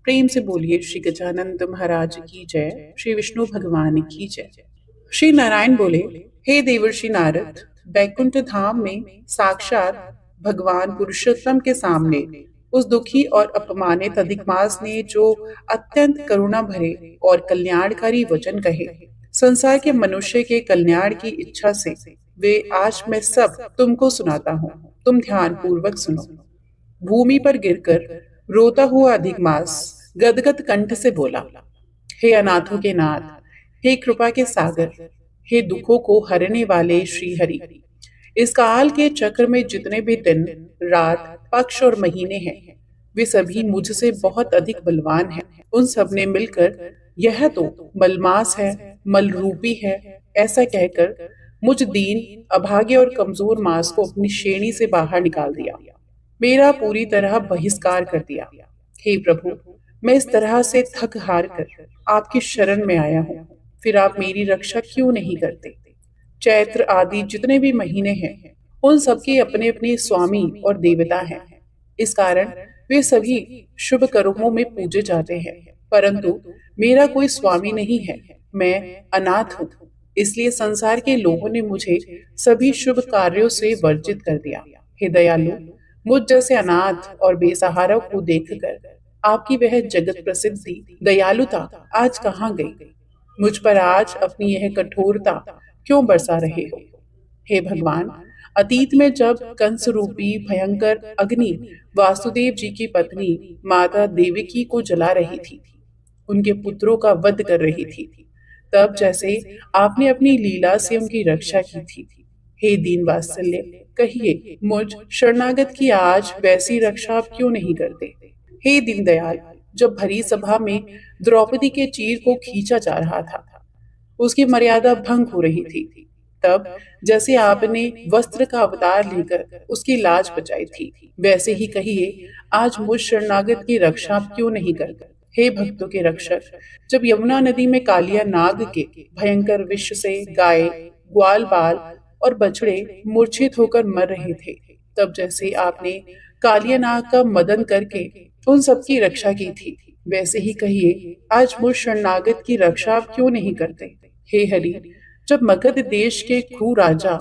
प्रेम से बोलिए श्री गजानंद महाराज की जय, श्री विष्णु भगवान की जय। श्री नारायण बोले, हे देवर्षि नारद, बैकुंठ धाम में साक्षात भगवान पुरुषोत्तम के सामने उस दुखी और अपमानित अधिकमास ने जो अत्यंत करुणा भरे और कल्याणकारी वचन कहे, संसार के मनुष्य के कल्याण की इच्छा से, वे आज मैं सब तुमको सुनाता हूँ। तुम ध्यान पूर्वक सुनो। भूमि पर गिरकर रोता हुआ अधिकमास गदगद कंठ से बोला, हे अनाथों के नाथ, हे कृपा के सागर, हे दुखों को हरने वाले श्री हरि, इस काल के चक्र में जितने भी दिन, रात, पक्ष और महीने हैं, वे सभी मुझसे बहुत अधिक बलवान हैं। उन सब ने मिलकर यह तो मलमास है, मलरूपी है, ऐसा कहकर मुझ दीन, अभागे और कमजोर मास को अपनी श्रेणी से बाहर निकाल दिया, मेरा पूरी तरह बहिष्कार कर दिया। हे प्रभु, मैं इस तरह से थक हार कर आपकी शरण में आया हूँ, फिर आप मेरी रक्षा क्यों नहीं करते? चैत्र आदि जितने भी महीने हैं, उन सबके अपने अपने स्वामी और देवता हैं। इस कारण वे सभी शुभ कर्मों में पूजे जाते हैं, परंतु मेरा कोई स्वामी नहीं है। मैं अनाथ हूँ, इसलिए संसार के लोगों ने मुझे सभी शुभ कार्यों से वर्जित कर दिया। हे दयालु, मुझ जैसे अनाथ और बेसहारा को देखकर आपकी वह जगत प्रसिद्धि दयालुता आज कहाँ गई? मुझ पर आज अपनी यह कठोरता क्यों बरसा रहे हो? हे भगवान, अतीत में जब कंस रूपी भयंकर अग्नि वासुदेव जी की पत्नी माता देवकी को जला रही थी, उनके पुत्रों का वध कर रही थी, तब जैसे आपने अपनी लीला से उनकी रक्षा की थी, हे दीन वात्सल्य, कहिए मुझ शरणागत की आज वैसी रक्षा आप क्यों नहीं करते? हे दीनदयाल, जब भरी सभा में द्रौपदी के चीर को खींचा जा रहा था, उसकी मर्यादा भंग हो रही थी, तब जैसे आपने वस्त्र का अवतार लेकर उसकी लाज बचाई थी, वैसे ही कहिए आज मुझ शरणागत की रक्षा आप क्यों नहीं करते? हे भक्तों के रक्षक, जब यमुना नदी में कालिया नाग के भयंकर विष से गाय, ग्वाल बाल और बछड़े मूर्छित होकर मर रहे थे, तब जैसे आपने कालिया नाग का मदन करके उन सबकी रक्षा की थी, वैसे ही कहिए आज मुझ शरणागत की रक्षा आप क्यों नहीं करते? हे हरि, जब मगध देश के क्रूर राजा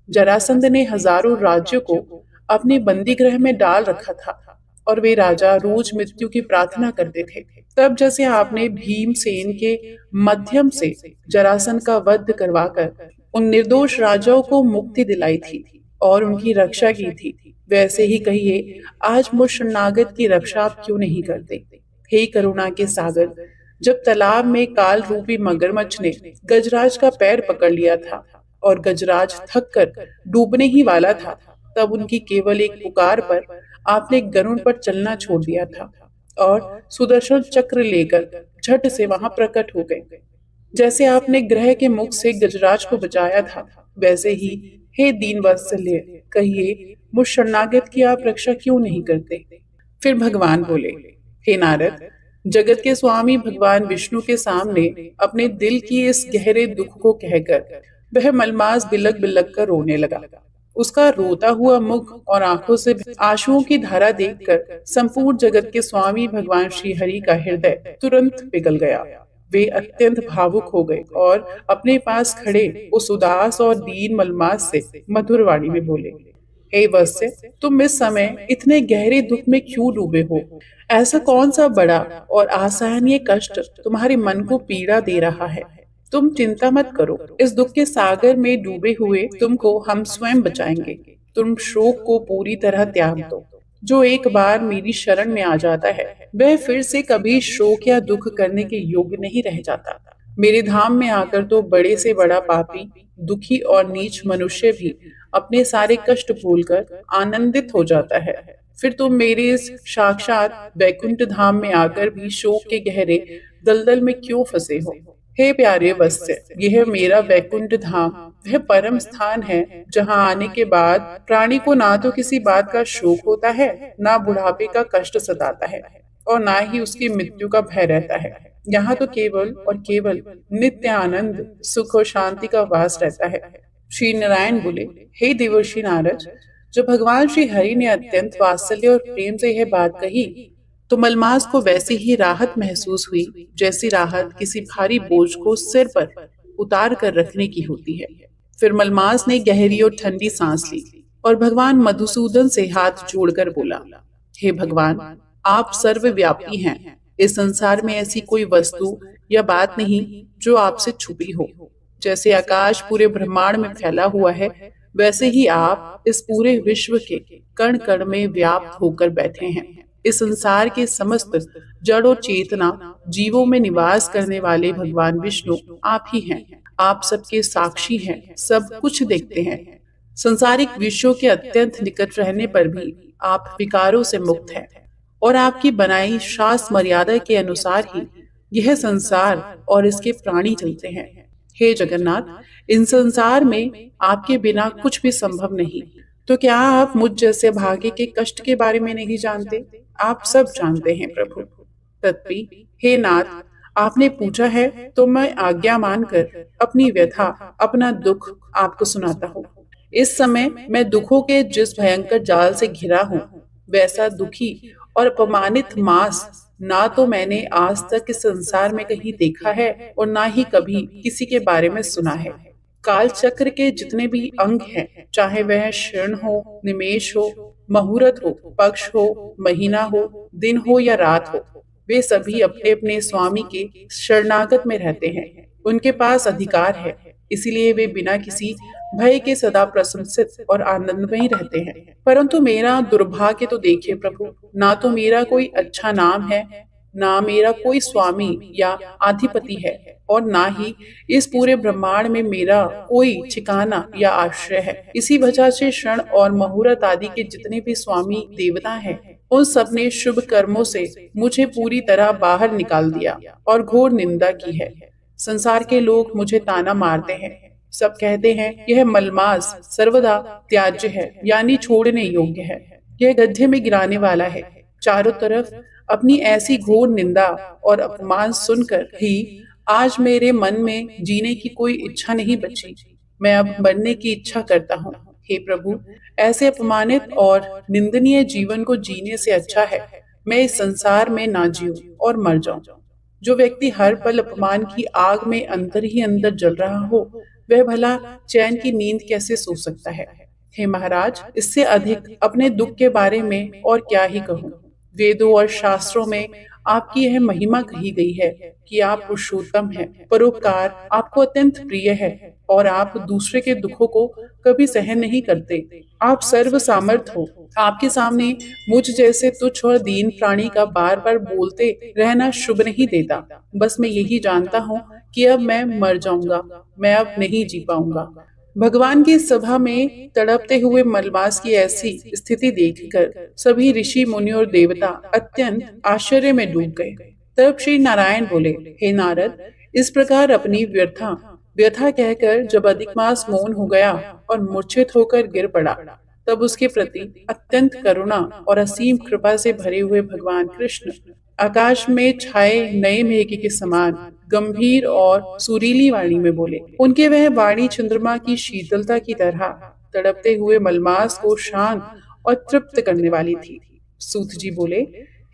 जरासंध ने हजारों राज्यों को अपने बंदी गृह में डाल रखा था और वे राजा रोज मृत्यु की प्रार्थना करते थे, तब जैसे आपने भीमसेन के मध्यम से जरासंध का वध करवाकर उन निर्दोष राजाओं को मुक्ति दिलाई थी और उनकी रक्षा की थी, वैसे ही कहिए आज मुझ शरणागत की रक्षा आप क्यों नहीं करते? हे करुणा के सागर, जब तालाब में काल रूपी मगरमच्छ ने गजराज का पैर पकड़ लिया था और गजराज थक कर डूबने ही वाला था, तब उनकी केवल एक पुकार पर आपने गरुड़ पर चलना छोड़ दिया था और सुदर्शन चक्र लेकर झट से वहां प्रकट हो गए। जैसे आपने ग्रह के मुख से गजराज को बचाया था, वैसे ही हे दीन वात्सल्य, कहिए मुझ शरणागत की आप रक्षा क्यों नहीं करते? फिर भगवान बोले, हे नारद, जगत के स्वामी भगवान विष्णु के सामने अपने दिल की इस गहरे दुख को कहकर वह मलमास बिलक बिलक कर रोने लगा। उसका रोता हुआ मुख और आंखों से आंसुओं की धारा देखकर संपूर्ण जगत के स्वामी भगवान श्री हरि का हृदय तुरंत पिघल गया। वे अत्यंत भावुक हो गए और अपने पास खड़े उस उदास और दीन मलमास से मधुर वाणी में बोले, हे वत्स्य, तुम इस समय इतने गहरे दुख में क्यों डूबे हो? ऐसा कौन सा बड़ा और असहनीय कष्ट तुम्हारे मन को पीड़ा दे रहा है? तुम चिंता मत करो, इस दुख के सागर में डूबे हुए तुमको हम स्वयं बचाएंगे। तुम शोक को पूरी तरह त्याग दो। जो एक बार मेरी शरण में आ जाता है, वह फिर से कभी शोक या दुख करने के योग्य नहीं रह जाता। मेरे धाम में आकर तो बड़े से बड़ा पापी, दुखी और नीच मनुष्य भी अपने सारे कष्ट भूलकर आनंदित हो जाता है। फिर तुम मेरे इस साक्षात वैकुंठ धाम में आकर भी शोक के गहरे दलदल में क्यों फंसे हो? हे प्यारे वत्स्य, यह मेरा वैकुंठ धाम वह परम स्थान है जहाँ आने के बाद प्राणी को ना तो किसी बात का शोक होता है, ना बुढ़ापे का कष्ट सताता है और ना ही उसकी मृत्यु का भय रहता है। यहाँ तो केवल और केवल नित्य आनंद, सुख और शांति का वास रहता है। श्री नारायण बोले, हे देवर्षि नारद, जब भगवान श्री हरि ने अत्यंत वात्सल्य और प्रेम से यह बात कही, तो मलमास को वैसे ही राहत महसूस हुई जैसी राहत किसी भारी बोझ को सिर पर उतार कर रखने की होती है। फिर मलमास ने गहरी और ठंडी सांस ली और भगवान मधुसूदन से हाथ जोड़कर बोला, हे भगवान, आप सर्वव्यापी हैं। इस संसार में ऐसी कोई वस्तु या बात नहीं जो आपसे छुपी हो। जैसे आकाश पूरे ब्रह्मांड में फैला हुआ है, वैसे ही आप इस पूरे विश्व के कण कण में व्याप्त होकर बैठे हैं। इस संसार के समस्त जड़ और चेतना जीवों में निवास करने वाले भगवान विष्णु आप ही हैं। आप सबके साक्षी हैं, सब कुछ देखते हैं। संसारिक विषयों के अत्यंत निकट रहने पर भी आप विकारों से मुक्त हैं और आपकी बनाई शास्त्र मर्यादा के अनुसार ही यह संसार और इसके प्राणी चलते हैं। हे जगन्नाथ, इन संसार में आपके बिना कुछ भी संभव नहीं। तो क्या आप मुझ जैसे भाग्य के कष्ट के बारे में नहीं जानते? आप सब जानते हैं प्रभु। तत्पी, हे नाथ, आपने पूछा है तो मैं आज्ञा मानकर अपनी व्यथा, अपना दुख आपको सुनाता हूँ। इस समय मैं दुखों के जिस भयंकर जाल से घिरा हूँ, वैसा दुखी और अपमानित मास ना तो मैंने आज तक इस संसार में कहीं देखा है और ना ही कभी किसी के बारे में सुना है। काल चक्र के जितने भी अंग हैं, चाहे वह क्षण हो, निमेष हो, मुहूर्त हो, पक्ष हो, महीना हो, दिन हो या रात हो, वे सभी अपने अपने स्वामी के शरणागत में रहते हैं। उनके पास अधिकार है, इसीलिए वे बिना किसी भय के सदा प्रशंसित और आनंद में ही रहते हैं। परंतु मेरा दुर्भाग्य तो देखिए प्रभु, ना तो मेरा कोई अच्छा नाम है, ना मेरा कोई स्वामी या अधिपति है, और ना ही इस पूरे ब्रह्मांड में मेरा कोई ठिकाना या आश्रय है। इसी वजह से क्षण और मुहूर्त आदि के जितने भी स्वामी देवता हैं, उन सब ने शुभ कर्मों से मुझे पूरी तरह बाहर निकाल दिया और घोर निंदा की है। संसार के लोग मुझे ताना मारते हैं, सब कहते हैं यह मलमास सर्वदा त्याज्य है, यानी छोड़ने योग्य है, यह गड्ढे में गिराने वाला है। चारों तरफ अपनी ऐसी घोर निंदा और अपमान सुनकर ही आज मेरे मन में जीने की कोई इच्छा नहीं बची। मैं अब मरने की इच्छा करता हूँ। हे प्रभु, ऐसे अपमानित और निंदनीय जीवन को जीने से अच्छा है मैं इस संसार में ना जीऊं और मर जाऊं। जो व्यक्ति हर पल अपमान की आग में अंदर ही अंदर जल रहा हो, वह भला चैन की नींद कैसे सो सकता है? हे महाराज, इससे अधिक अपने दुख के बारे में और क्या ही कहूँ। वेदों और शास्त्रों में आपकी यह महिमा कही गई है कि आप पुरुषोत्तम हैं, परोपकार आपको अत्यंत प्रिय है और आप दूसरे के दुखों को कभी सहन नहीं करते। आप सर्व सामर्थ हो। आपके सामने मुझ जैसे तुच्छ और दीन प्राणी का बार बार बोलते रहना शुभ नहीं देता। बस मैं यही जानता हूँ कि अब मैं मर जाऊंगा, मैं अब नहीं जी पाऊंगा। भगवान की सभा में तड़पते हुए मलमास की ऐसी स्थिति देखकर सभी ऋषि मुनि और देवता अत्यंत आश्चर्य में डूब गए। तब श्री नारायण बोले, हे नारद, इस प्रकार अपनी व्यथा कहकर जब अधिक मास मौन हो गया और मूर्छित होकर गिर पड़ा, तब उसके प्रति अत्यंत करुणा और असीम कृपा से भरे हुए भगवान कृष्ण आकाश में छाए नए मेघ के समान गंभीर और सुरीली वाणी में बोले। उनके वह वाणी चंद्रमा की शीतलता की तरह तड़पते हुए मलमास को शांत और तृप्त करने वाली थी। सूत जी बोले,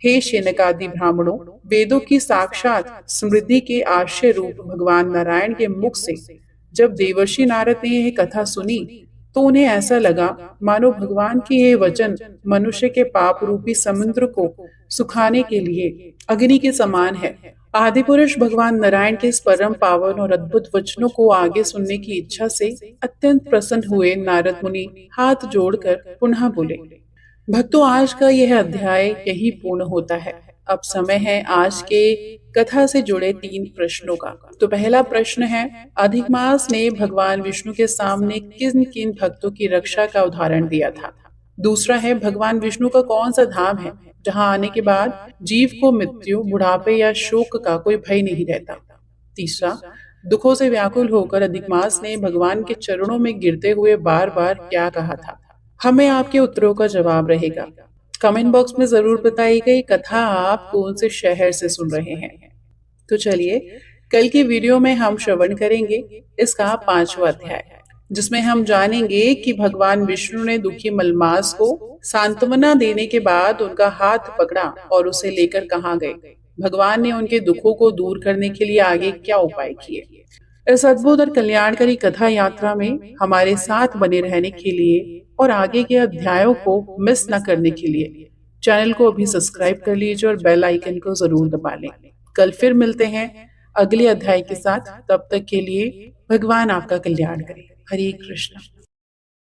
हे शेनकादि ब्राह्मणों, वेदों की साक्षात समृद्धि के आश्रय रूप भगवान नारायण के मुख से जब देवर्षि नारद ने यह कथा सुनी, तो उन्हें ऐसा लगा मानो भगवान के ये वचन मनुष्य के पाप रूपी समुद्र को सुखाने के लिए अग्नि के समान है। आदि पुरुष भगवान नारायण के इस परम पावन और अद्भुत वचनों को आगे सुनने की इच्छा से अत्यंत प्रसन्न हुए नारद मुनि हाथ जोड़कर पुनः बोले, भक्तों, आज का यह अध्याय यही पूर्ण होता है। अब समय है आज के कथा से जुड़े 3 प्रश्नों का। तो पहला प्रश्न है, अधिक मास ने भगवान विष्णु के सामने किन किन भक्तों की रक्षा का उदाहरण दिया था? दूसरा है, भगवान विष्णु का कौन सा धाम है जहां आने के बाद जीव को मृत्यु, बुढ़ापे या शोक का कोई भय नहीं रहता? तीसरा, दुखों से व्याकुल होकर अधिक मास ने भगवान के चरणों में गिरते हुए बार बार क्या कहा था? हमें आपके उत्तरों का जवाब रहेगा। कमेंट बॉक्स में जरूर बताइएगा ये कथा आप कौन से शहर से सुन रहे हैं। तो चलिए, कल की वीडियो में हम श्रवण करेंगे इसका 5वां अध्याय। जिसमें हम जानेंगे कि भगवान विष्णु ने दुखी मलमास को सांत्वना देने के बाद उनका हाथ पकड़ा और उसे लेकर कहाँ गए। भगवान ने उनके दुखों को दूर करने के लिए आगे क्या उपाय किए। इस अद्भुत और कल्याणकारी कथा यात्रा में हमारे साथ बने रहने के लिए और आगे के अध्यायों को मिस न करने के लिए चैनल को अभी सब्सक्राइब कर लीजिए और बेल आइकन को जरूर दबा लें। कल फिर मिलते हैं अगले अध्याय के साथ। तब तक के लिए भगवान आपका कल्याण करे। हरे कृष्ण।